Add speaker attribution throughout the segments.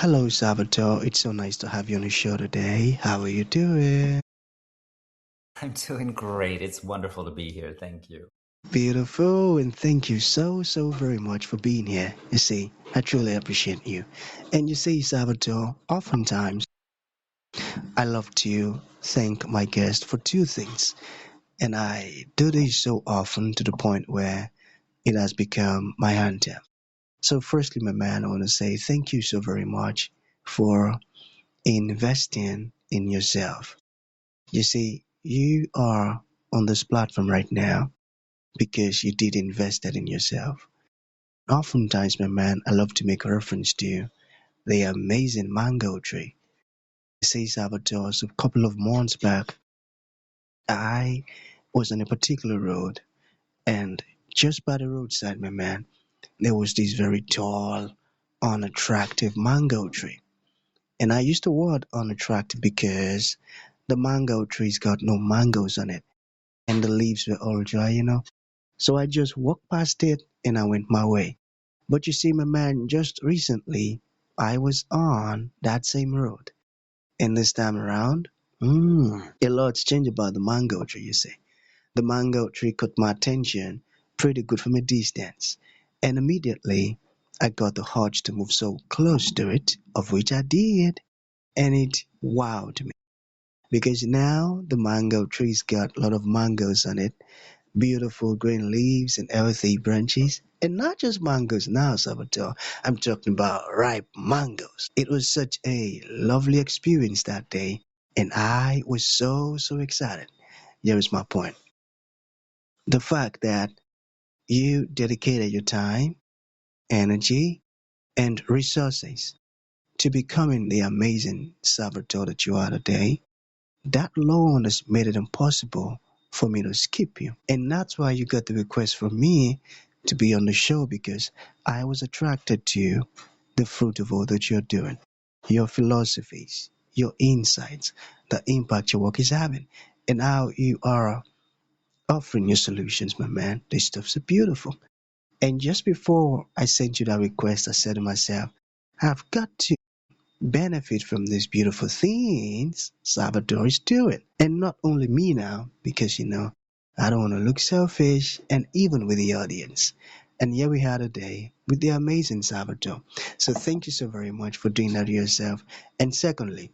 Speaker 1: Hello, Salvatore. It's so nice to have you on the show today. How are you doing?
Speaker 2: I'm doing great. It's wonderful to be here. Thank you.
Speaker 1: Beautiful, and thank you so very much for being here. You see, I truly appreciate you. And you see, Salvatore, oftentimes I love to thank my guest for two things. And I do this so often to the point where it has become my anthem. So, firstly, my man, I want to say thank you so very much for investing in yourself. You see, you are on this platform right now because you did invest that in yourself. Oftentimes, my man, I love to make reference to the amazing mango tree. You see, Salvatore, so a couple of months back, I was on a particular road, and just by the roadside, my man, there was this very tall, unattractive mango tree. And I used the word unattractive because the mango tree's got no mangoes on it, and the leaves were all dry. So I just walked past it and I went my way. But you see, my man, just recently I was on that same road. And this time around, a lot's changed about the mango tree, you see. The mango tree caught my attention pretty good from a distance. And immediately I got the urge to move so close to it, of which I did. And it wowed me. Because now the mango tree's got a lot of mangoes on it, beautiful green leaves and healthy branches. And not just mangoes now, Salvatore. I'm talking about ripe mangoes. It was such a lovely experience that day, and I was so excited. Here is my point. The fact that you dedicated your time, energy, and resources to becoming the amazing Salvatore that you are today, that alone has made it impossible for me to skip you. And that's why you got the request from me to be on the show because I was attracted to the fruit of all that you're doing, your philosophies, your insights, the impact your work is having, and how you are offering your solutions, my man. This stuff's so beautiful. And just before I sent you that request, I said to myself, I've got to benefit from these beautiful things Salvador is doing. And not only me now, because I don't want to look selfish, and even with the audience. And here we are today with the amazing Salvador. So thank you so very much for doing that yourself. And secondly,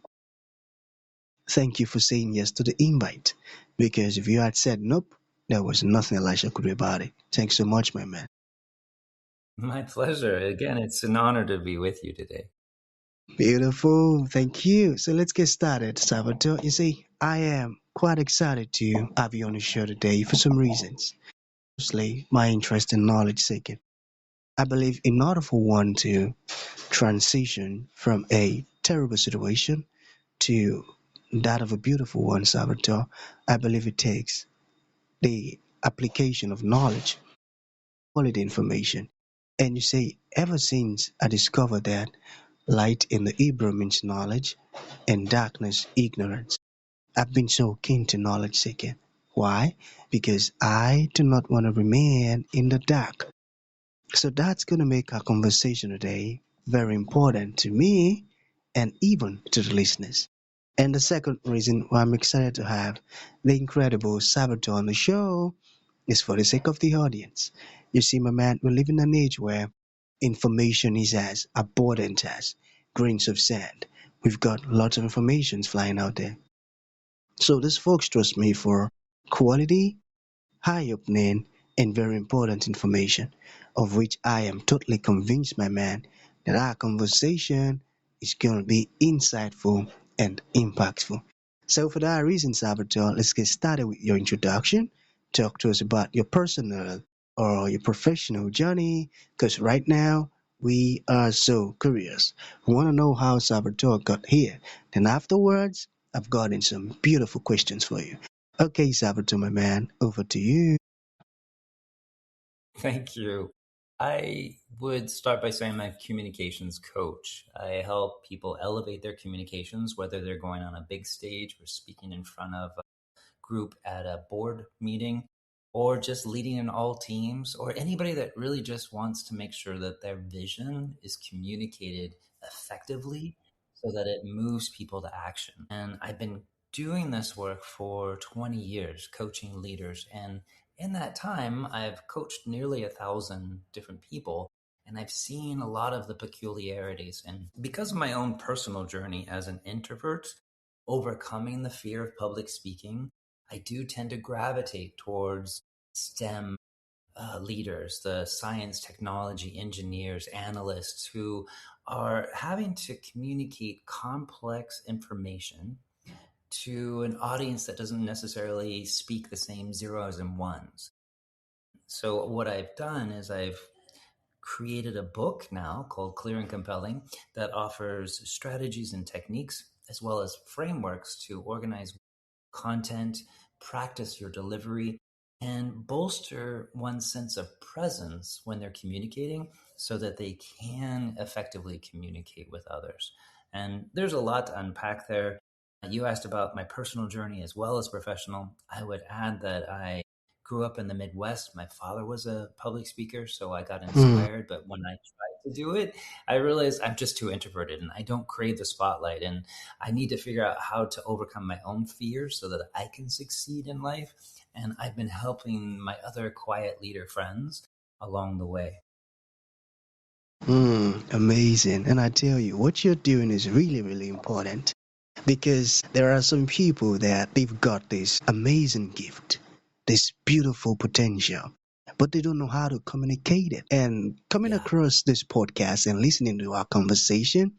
Speaker 1: thank you for saying yes to the invite. Because if you had said nope, there was nothing Elisha could do about it. Thanks so much, my man.
Speaker 2: My pleasure. Again, it's an honor to be with you today.
Speaker 1: Beautiful. Thank you. So let's get started, Salvatore. You see, I am quite excited to have you on the show today for some reasons. Firstly, my interest in knowledge seeking. I believe in order for one to transition from a terrible situation to that of a beautiful one, Salvatore, I believe it takes the application of knowledge, quality information. And you see, ever since I discovered that light in the Hebrew means knowledge and darkness ignorance, I've been so keen to knowledge seeking. Why? Because I do not want to remain in the dark. So that's going to make our conversation today very important to me and even to the listeners. And the second reason why I'm excited to have the incredible Sabato on the show is for the sake of the audience. You see, my man, we live in an age where information is as abundant as grains of sand. We've got lots of information flying out there. So these folks trust me for quality, eye-opening, and very important information, of which I am totally convinced, my man, that our conversation is going to be insightful and impactful. So for that reason, Salvatore, let's get started with your introduction. Talk to us about your personal or your professional journey, because right now we are so curious. We want to know how Salvatore got here. Then afterwards, I've gotten some beautiful questions for you. Okay, Salvatore, my man, over to you.
Speaker 2: Thank you. I would start by saying I'm a communications coach. I help people elevate their communications, whether they're going on a big stage or speaking in front of a group at a board meeting, or just leading in all teams, or anybody that really just wants to make sure that their vision is communicated effectively so that it moves people to action. And I've been doing this work for 20 years, coaching leaders. And in that time, I've coached nearly 1,000 different people. And I've seen a lot of the peculiarities. And because of my own personal journey as an introvert, overcoming the fear of public speaking, I do tend to gravitate towards STEM leaders, the science, technology, engineers, analysts who are having to communicate complex information to an audience that doesn't necessarily speak the same zeros and ones. So, what I've done is I've created a book now called Clear and Compelling that offers strategies and techniques as well as frameworks to organize content, practice your delivery, and bolster one's sense of presence when they're communicating so that they can effectively communicate with others. And there's a lot to unpack there. You asked about my personal journey as well as professional. I would add that I grew up in the Midwest. My father was a public speaker, so I got
Speaker 1: Hmm.
Speaker 2: inspired. But when I tried to do it, I realized I'm just too introverted and I don't crave the spotlight. And I need to figure out how to overcome my own fears so that I can succeed in life. And I've been helping my other quiet leader friends along the way.
Speaker 1: Amazing. And I tell you, what you're doing is really, really important because there are some people that they've got this amazing gift, this beautiful potential, but they don't know how to communicate it. And coming
Speaker 2: Yeah.
Speaker 1: across this podcast and listening to our conversation,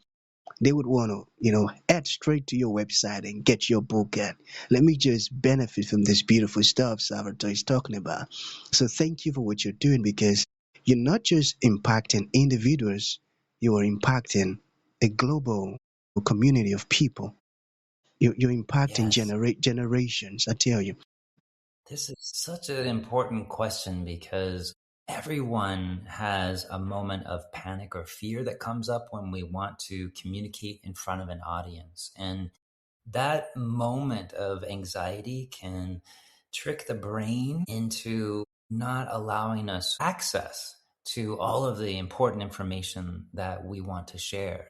Speaker 1: they would want to, add straight to your website and get your book at. Let me just benefit from this beautiful stuff Salvatore is talking about. So thank you for what you're doing because you're not just impacting individuals, you are impacting a global community of people. You're impacting
Speaker 2: Yes.
Speaker 1: generations, I tell you.
Speaker 2: This is such an important question because everyone has a moment of panic or fear that comes up when we want to communicate in front of an audience. And that moment of anxiety can trick the brain into not allowing us access to all of the important information that we want to share.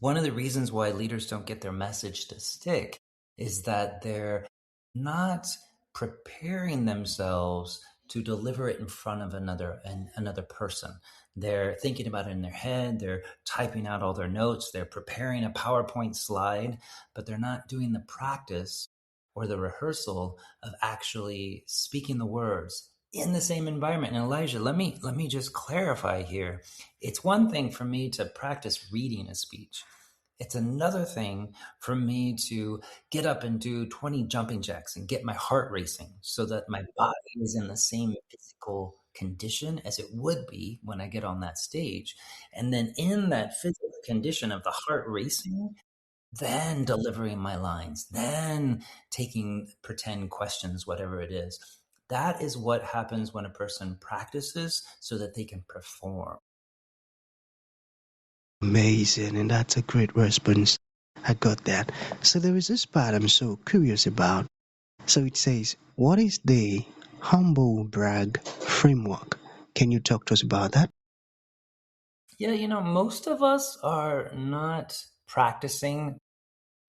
Speaker 2: One of the reasons why leaders don't get their message to stick is that they're not preparing themselves to deliver it in front of another person. They're thinking about it in their head, they're typing out all their notes, they're preparing a PowerPoint slide, but they're not doing the practice or the rehearsal of actually speaking the words in the same environment. And Elijah, let me just clarify here. It's one thing for me to practice reading a speech. It's another thing for me to get up and do 20 jumping jacks and get my heart racing so that my body is in the same physical condition as it would be when I get on that stage. And then in that physical condition of the heart racing, then delivering my lines, then taking pretend questions, whatever it is. That is what happens when a person practices so that they can perform.
Speaker 1: Amazing, and that's a great response. I got that. So there is this part I'm so curious about. So it says, what is the HumbleBrag framework? Can you talk to us about that?
Speaker 2: Yeah, most of us are not practicing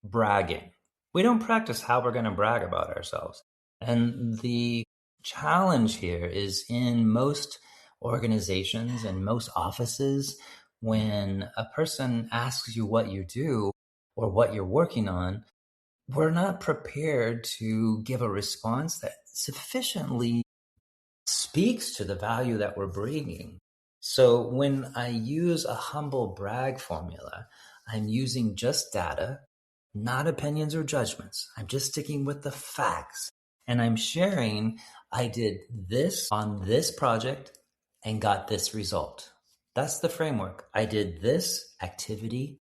Speaker 2: bragging. We don't practice how we're going to brag about ourselves. And the challenge here is in most organizations and most offices, when a person asks you what you do or what you're working on, we're not prepared to give a response that sufficiently speaks to the value that we're bringing. So when I use a humble brag formula, I'm using just data, not opinions or judgments. I'm just sticking with the facts. And I'm sharing I did this on this project and got this result. That's the framework. I did this activity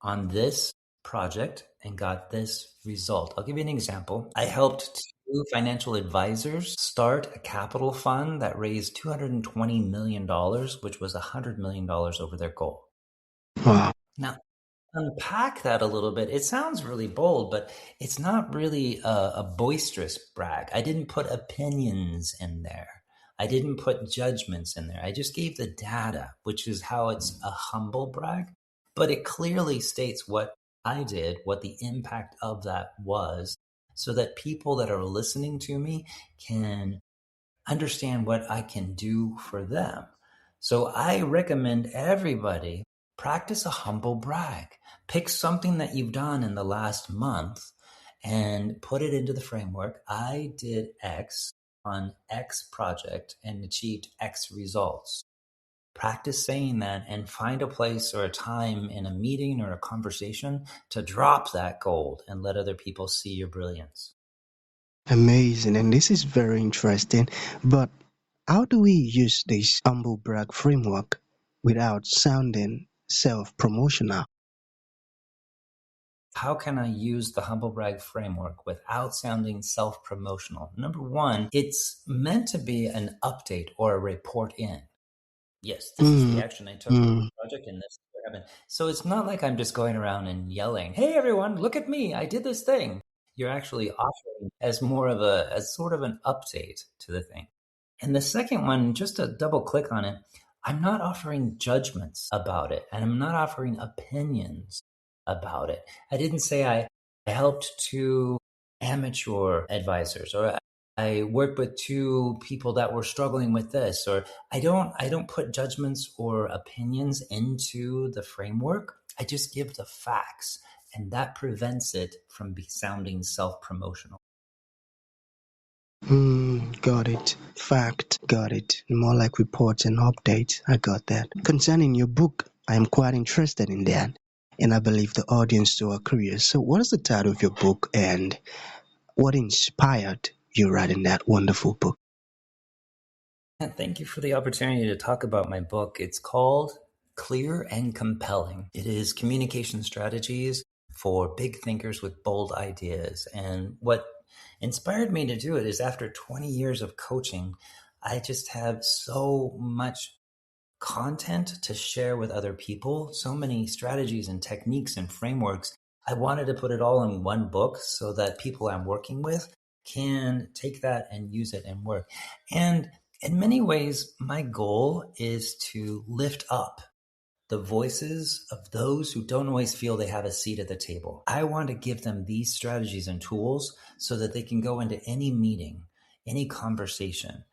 Speaker 2: on this project and got this result. I'll give you an example. I helped two financial advisors start a capital fund that raised $220 million, which was $100 million over their goal.
Speaker 1: Wow.
Speaker 2: Now, unpack that a little bit. It sounds really bold, but it's not really a boisterous brag. I didn't put opinions in there. I didn't put judgments in there. I just gave the data, which is how it's a humble brag. but it clearly states what I did, what the impact of that was, so that people that are listening to me can understand what I can do for them. So I recommend everybody practice a humble brag. Pick something that you've done in the last month and put it into the framework. I did X on X project and achieved X results. Practice saying that and find a place or a time in a meeting or a conversation to drop that gold and let other people see your brilliance.
Speaker 1: Amazing, and this is very interesting. But how do we use this humble brag framework without sounding self-promotional?
Speaker 2: How can I use the HumbleBrag framework without sounding self promotional? Number one, it's meant to be an update or a report in. Yes, this is the
Speaker 1: Mm,
Speaker 2: action I took on
Speaker 1: mm,
Speaker 2: the project and this is what happened. So it's not like I'm just going around and yelling, hey, everyone, look at me. I did this thing. You're actually offering as more of as sort of an update to the thing. And the second one, just to double click on it, I'm not offering judgments about it and I'm not offering opinions about it. I didn't say I helped two amateur advisors or I worked with two people that were struggling with this or I don't put judgments or opinions into the framework. I just give the facts and that prevents it from sounding self-promotional.
Speaker 1: got it. Fact, got it. More like reports and updates. I got that. Concerning your book, I am quite interested in that. And I believe the audience too are curious. So, what is the title of your book and what inspired you writing that wonderful book?
Speaker 2: Thank you for the opportunity to talk about my book. It's called Clear and Compelling. It is communication strategies for big thinkers with bold ideas. And what inspired me to do it is after 20 years of coaching, I just have so much content to share with other people, so many strategies and techniques and frameworks. I wanted to put it all in one book so that people I'm working with can take that and use it and work. And in many ways, my goal is to lift up the voices of those who don't always feel they have a seat at the table. I want to give them these strategies and tools so that they can go into any meeting, any conversation,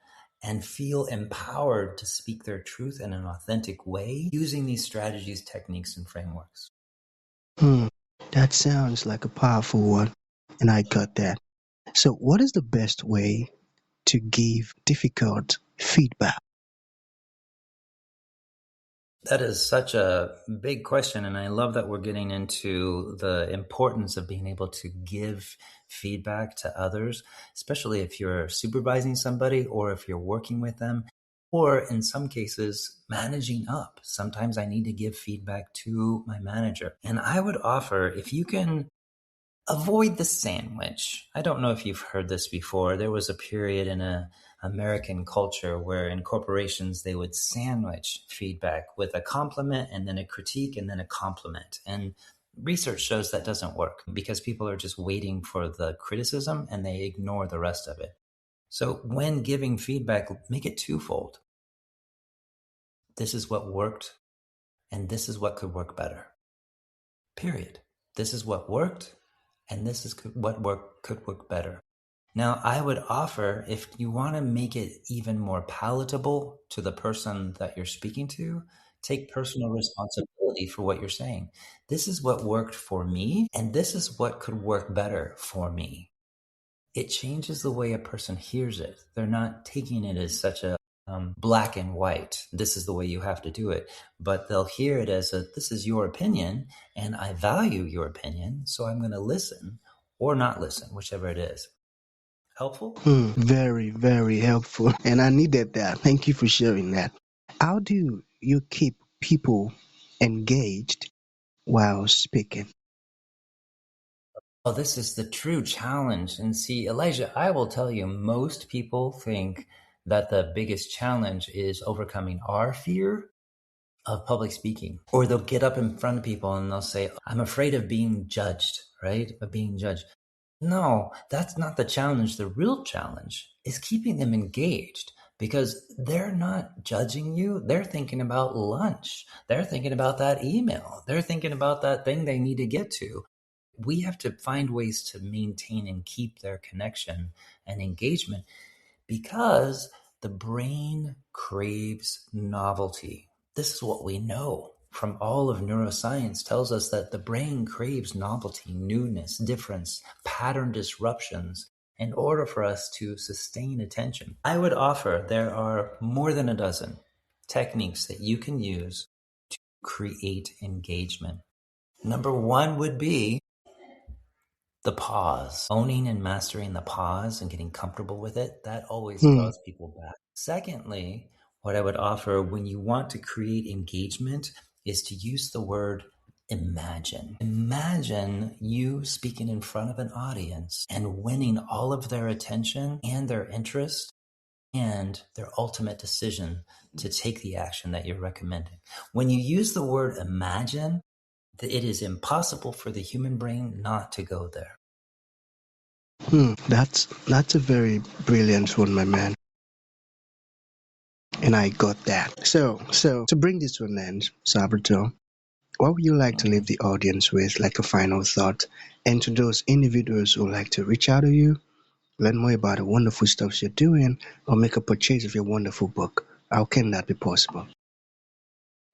Speaker 2: and feel empowered to speak their truth in an authentic way using these strategies, techniques, and frameworks.
Speaker 1: Hmm, that sounds like a powerful one, and I got that. So, what is the best way to give difficult feedback?
Speaker 2: That is such a big question. And I love that we're getting into the importance of being able to give feedback to others, especially if you're supervising somebody or if you're working with them, or in some cases, managing up. Sometimes I need to give feedback to my manager. And I would offer if you can avoid the sandwich. I don't know if you've heard this before. There was a period in American culture where in corporations they would sandwich feedback with a compliment and then a critique and then a compliment. And research shows that doesn't work because people are just waiting for the criticism and they ignore the rest of it. So when giving feedback, make it twofold. This is what worked and this is what could work better. Period. This is what worked and this is what could work better. Now, I would offer if you want to make it even more palatable to the person that you're speaking to, take personal responsibility for what you're saying. This is what worked for me, and this is what could work better for me. It changes the way a person hears it. They're not taking it as such a black and white. This is the way you have to do it. But they'll hear it as this is your opinion, and I value your opinion, so I'm going to listen or not listen, whichever it is. Helpful?
Speaker 1: Very, very helpful. And I needed that. Thank you for sharing that. How do you keep people engaged while speaking?
Speaker 2: Well, this is the true challenge. And see, Elijah, I will tell you, most people think that the biggest challenge is overcoming our fear of public speaking. Or they'll get up in front of people and they'll say, I'm afraid of being judged, right? Of being judged. No, that's not the challenge. The real challenge is keeping them engaged. because they're not judging you. They're thinking about lunch. They're thinking about that email. They're thinking about that thing they need to get to. We have to find ways to maintain and keep their connection and engagement because the brain craves novelty. This is what we know from all of neuroscience tells us that the brain craves novelty, newness, difference, pattern disruptions in order for us to sustain attention. I would offer there are more than a dozen techniques that you can use to create engagement. Number one would be the pause. Owning and mastering the pause and getting comfortable with it, that always
Speaker 1: Hmm.
Speaker 2: draws people back. Secondly, what I would offer when you want to create engagement is to use the word imagine. Imagine you speaking in front of an audience and winning all of their attention and their interest and their ultimate decision to take the action that you're recommending. When you use the word imagine, it is impossible for the human brain not to go there.
Speaker 1: That's a very brilliant one, my man. And I got that. So to bring this to an end, Salvatore, what would you like to leave
Speaker 2: Mhm.
Speaker 1: the audience with, like a final thought? And to those individuals who like to reach out to you, learn more about the wonderful stuff you're doing, or make a purchase of your wonderful book, how can that be possible?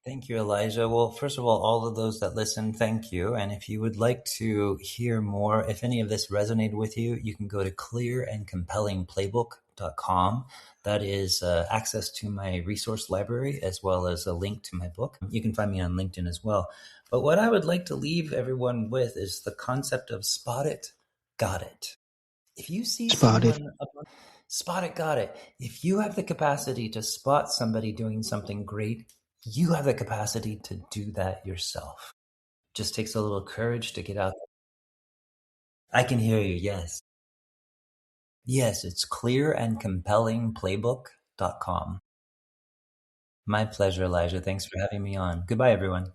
Speaker 2: Thank you, Elijah. Well, first of all of those that listen, thank you. And if you would like to hear more, if any of this resonated with you, you can go to clearandcompellingplaybook.com. That is access to my resource library as well as a link to my book. You can find me on LinkedIn as well. But what I would like to leave everyone with is the concept of spot it, got it. If you see
Speaker 1: Spotted.
Speaker 2: someone, spot it, got it. If you have the capacity to spot somebody doing something great, you have the capacity to do that yourself. Just takes a little courage to get out. I can hear you. Yes. Yes, it's clearandcompellingplaybook.com. My pleasure, Elijah. Thanks for having me on. Goodbye, everyone.